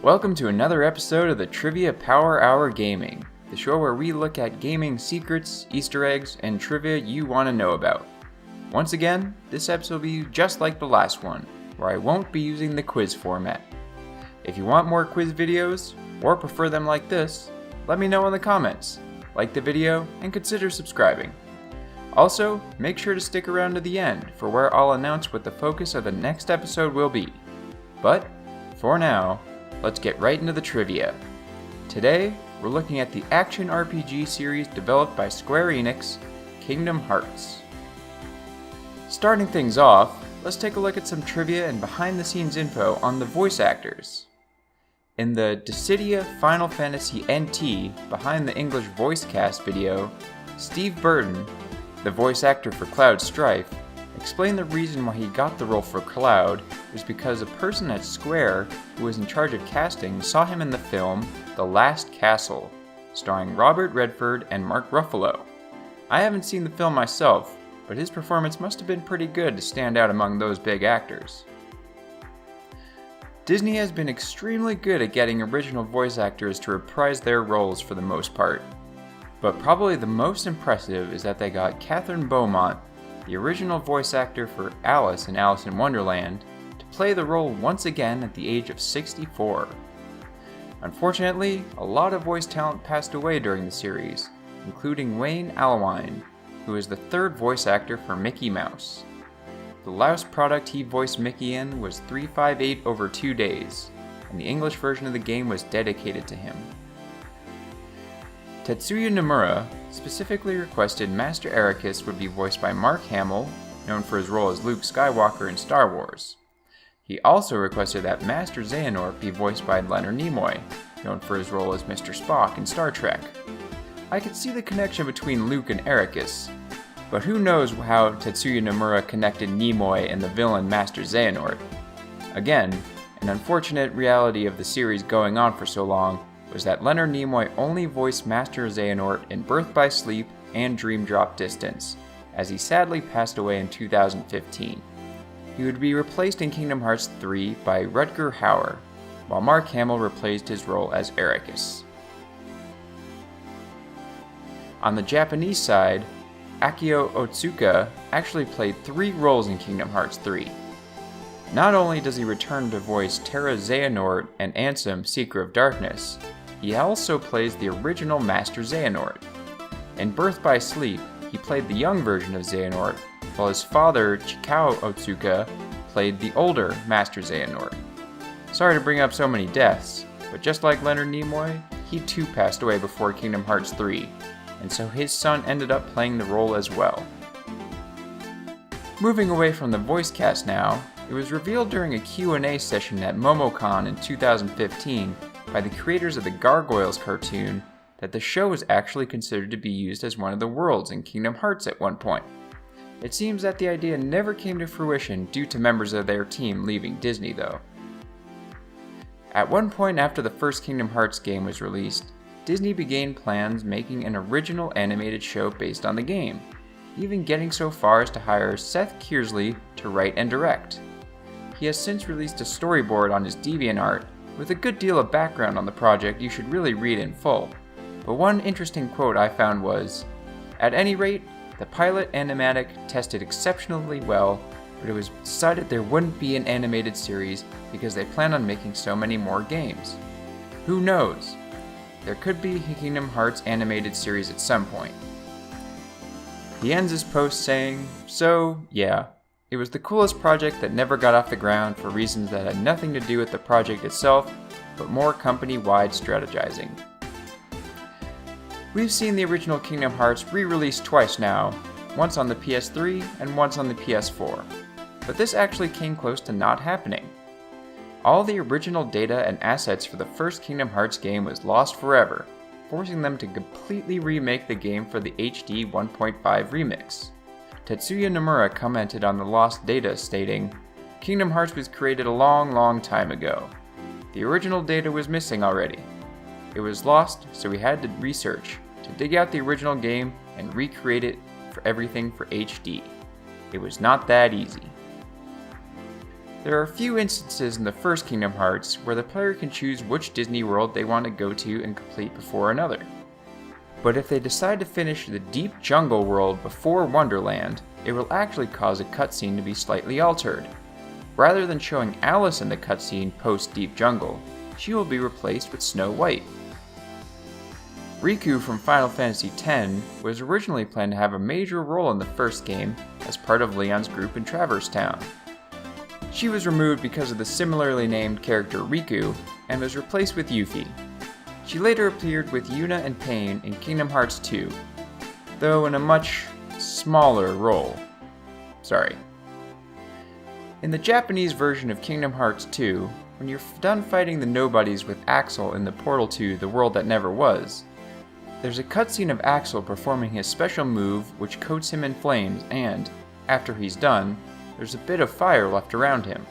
Welcome to another episode of the Trivia Power Hour Gaming, the show where we look at gaming secrets, Easter eggs, and trivia you want to know about. Once again, this episode will be just like the last one, where I won't be using the quiz format. If you want more quiz videos, or prefer them like this, let me know in the comments. Like the video, and consider subscribing. Also, make sure to stick around to the end for where I'll announce what the focus of the next episode will be. But, for now, let's get right into the trivia. Today, we're looking at the action RPG series developed by Square Enix, Kingdom Hearts. Starting things off, let's take a look at some trivia and behind-the-scenes info on the voice actors. In the Dissidia Final Fantasy NT Behind the English Voice Cast video, Steve Burton, the voice actor for Cloud Strife, explained the reason why he got the role for Cloud was because a person at Square who was in charge of casting saw him in the film The Last Castle, starring Robert Redford and Mark Ruffalo. I haven't seen the film myself, but his performance must have been pretty good to stand out among those big actors. Disney has been extremely good at getting original voice actors to reprise their roles for the most part. But probably the most impressive is that they got Catherine Beaumont, the original voice actor for Alice in Alice in Wonderland, to play the role once again at the age of 64. Unfortunately, a lot of voice talent passed away during the series, including Wayne Allwine, who is the third voice actor for Mickey Mouse. The last product he voiced Mickey in was 358 over 2 days, and the English version of the game was dedicated to him. Tetsuya Nomura specifically requested Master Eraqus would be voiced by Mark Hamill, known for his role as Luke Skywalker in Star Wars. He also requested that Master Xehanort be voiced by Leonard Nimoy, known for his role as Mr. Spock in Star Trek. I could see the connection between Luke and Eraqus, but who knows how Tetsuya Nomura connected Nimoy and the villain Master Xehanort. Again, an unfortunate reality of the series going on for so long was that Leonard Nimoy only voiced Master Xehanort in Birth by Sleep and Dream Drop Distance, as he sadly passed away in 2015. He would be replaced in Kingdom Hearts 3 by Rutger Hauer, while Mark Hamill replaced his role as Eraqus. On the Japanese side, Akio Otsuka actually played 3 roles in Kingdom Hearts 3. Not only does he return to voice Terra Xehanort and Ansem, Seeker of Darkness, he also plays the original Master Xehanort. In Birth by Sleep, he played the young version of Xehanort, while his father, Chikao Otsuka, played the older Master Xehanort. Sorry to bring up so many deaths, but just like Leonard Nimoy, he too passed away before Kingdom Hearts 3, and so his son ended up playing the role as well. Moving away from the voice cast now, it was revealed during a Q&A session at MomoCon in 2015 by the creators of the Gargoyles cartoon that the show was actually considered to be used as one of the worlds in Kingdom Hearts at one point. It seems that the idea never came to fruition due to members of their team leaving Disney though. At one point after the first Kingdom Hearts game was released, Disney began plans making an original animated show based on the game, even getting so far as to hire Seth Kearsley to write and direct. He has since released a storyboard on his DeviantArt with a good deal of background on the project you should really read in full. But one interesting quote I found was, "At any rate, the pilot animatic tested exceptionally well, but it was decided there wouldn't be an animated series because they plan on making so many more games. Who knows? There could be a Kingdom Hearts animated series at some point." He ends his post saying, "So, yeah, it was the coolest project that never got off the ground for reasons that had nothing to do with the project itself, but more company-wide strategizing." We've seen the original Kingdom Hearts re-released twice now, once on the PS3 and once on the PS4, but this actually came close to not happening. All the original data and assets for the first Kingdom Hearts game was lost forever, forcing them to completely remake the game for the HD 1.5 remix. Tetsuya Nomura commented on the lost data stating, "Kingdom Hearts was created a long time ago. The original data was missing already. It was lost, so we had to research, to dig out the original game and recreate it for everything for HD. It was not that easy." There are a few instances in the first Kingdom Hearts where the player can choose which Disney world they want to go to and complete before another. But if they decide to finish the Deep Jungle world before Wonderland, it will actually cause a cutscene to be slightly altered. Rather than showing Alice in the cutscene post Deep Jungle, she will be replaced with Snow White. Riku from Final Fantasy X was originally planned to have a major role in the first game as part of Leon's group in Traverse Town. She was removed because of the similarly named character Riku and was replaced with Yuffie. She later appeared with Yuna and Pain in Kingdom Hearts 2, though in a much smaller role. In the Japanese version of Kingdom Hearts 2, when you're done fighting the nobodies with Axel in the portal to The World That Never Was, there's a cutscene of Axel performing his special move which coats him in flames and, after he's done, there's a bit of fire left around him.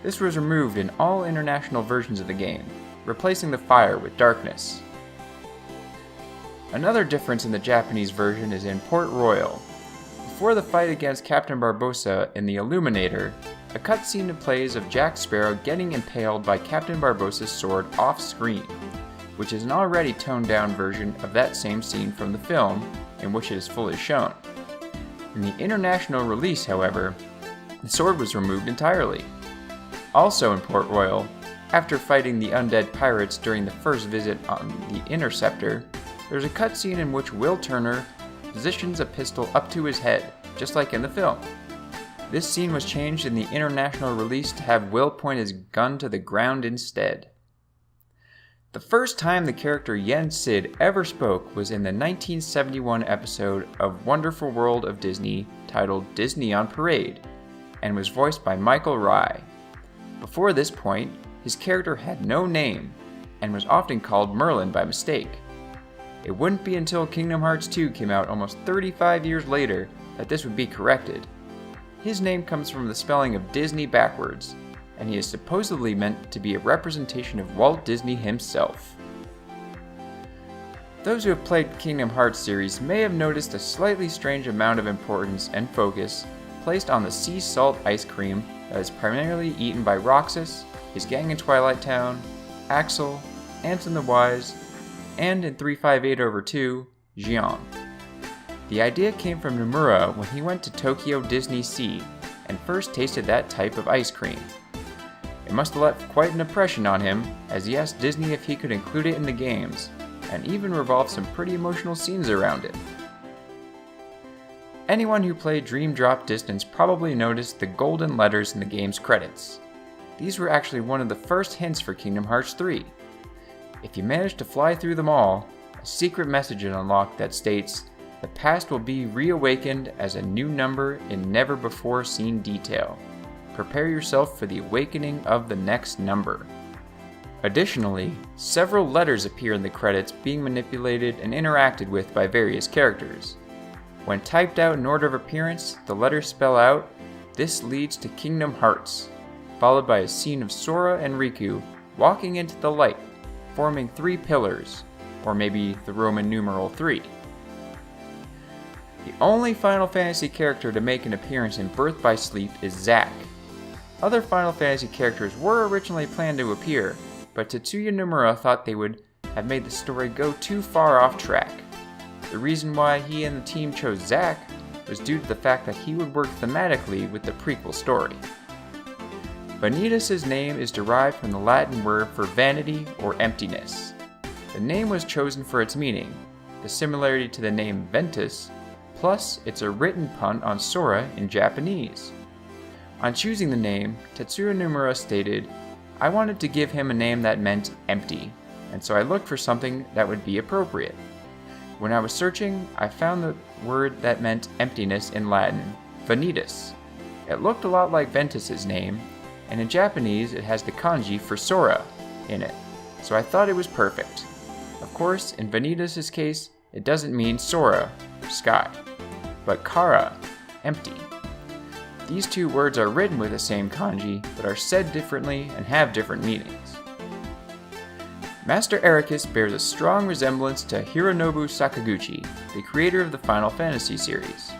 This was removed in all international versions of the game, replacing the fire with darkness. Another difference in the Japanese version is in Port Royal. Before the fight against Captain Barbossa in the Illuminator, a cutscene plays of Jack Sparrow getting impaled by Captain Barbossa's sword off-screen, which is an already toned-down version of that same scene from the film, in which it is fully shown. In the international release, however, the sword was removed entirely. Also in Port Royal, after fighting the undead pirates during the first visit on the Interceptor, there's a cutscene in which Will Turner positions a pistol up to his head, just like in the film. This scene was changed in the international release to have Will point his gun to the ground instead. The first time the character Yen Sid ever spoke was in the 1971 episode of Wonderful World of Disney titled Disney on Parade, and was voiced by Michael Rye. Before this point, his character had no name, and was often called Merlin by mistake. It wouldn't be until Kingdom Hearts 2 came out almost 35 years later that this would be corrected. His name comes from the spelling of Disney backwards, and he is supposedly meant to be a representation of Walt Disney himself. Those who have played the Kingdom Hearts series may have noticed a slightly strange amount of importance and focus placed on the sea salt ice cream that is primarily eaten by Roxas, his gang in Twilight Town, Axel, Anson the Wise, and in 358/2, Xion. The idea came from Nomura when he went to Tokyo Disney Sea and first tasted that type of ice cream. It must have left quite an impression on him, as he asked Disney if he could include it in the games, and even revolved some pretty emotional scenes around it. Anyone who played Dream Drop Distance probably noticed the golden letters in the game's credits. These were actually one of the first hints for Kingdom Hearts 3. If you manage to fly through them all, a secret message is unlocked that states, "The past will be reawakened as a new number in never-before-seen detail. Prepare yourself for the awakening of the next number." Additionally, several letters appear in the credits being manipulated and interacted with by various characters. When typed out in order of appearance, the letters spell out, "This leads to Kingdom Hearts," followed by a scene of Sora and Riku walking into the light, forming 3 pillars, or maybe the Roman numeral 3. The only Final Fantasy character to make an appearance in Birth by Sleep is Zack. Other Final Fantasy characters were originally planned to appear, but Tetsuya Nomura thought they would have made the story go too far off track. The reason why he and the team chose Zack was due to the fact that he would work thematically with the prequel story. Vanitas' name is derived from the Latin word for vanity or emptiness. The name was chosen for its meaning, the similarity to the name Ventus, plus it's a written pun on Sora in Japanese. On choosing the name, Tetsuya Nomura stated, "I wanted to give him a name that meant empty, and so I looked for something that would be appropriate. When I was searching, I found the word that meant emptiness in Latin, Vanitas. It looked a lot like Ventus' name, and in Japanese it has the kanji for Sora in it, so I thought it was perfect. Of course, in Vanitas' case, it doesn't mean Sora, sky, but Kara, empty. These two words are written with the same kanji, but are said differently and have different meanings. Master Ericus bears a strong resemblance to Hironobu Sakaguchi, the creator of the Final Fantasy series.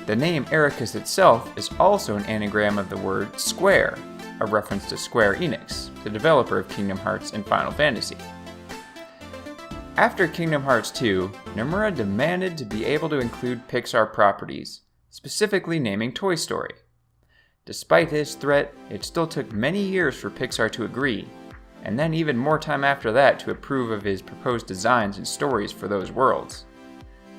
The name Ericus itself is also an anagram of the word square, a reference to Square Enix, the developer of Kingdom Hearts and Final Fantasy. After Kingdom Hearts 2, Nomura demanded to be able to include Pixar properties, specifically naming Toy Story. Despite his threat, it still took many years for Pixar to agree, and then even more time after that to approve of his proposed designs and stories for those worlds.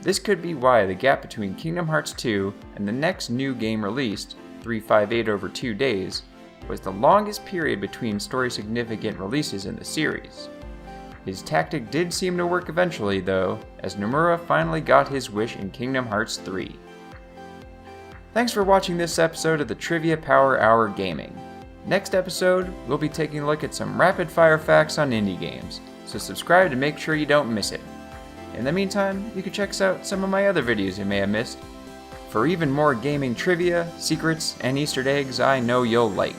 This could be why the gap between Kingdom Hearts 2 and the next new game released, 358 over 2 days, was the longest period between story-significant releases in the series. His tactic did seem to work eventually, though, as Nomura finally got his wish in Kingdom Hearts 3. Thanks for watching this episode of the Trivia Power Hour Gaming. Next episode, we'll be taking a look at some rapid-fire facts on indie games, so subscribe to make sure you don't miss it. In the meantime, you can check out some of my other videos you may have missed for even more gaming trivia, secrets, and Easter eggs I know you'll like.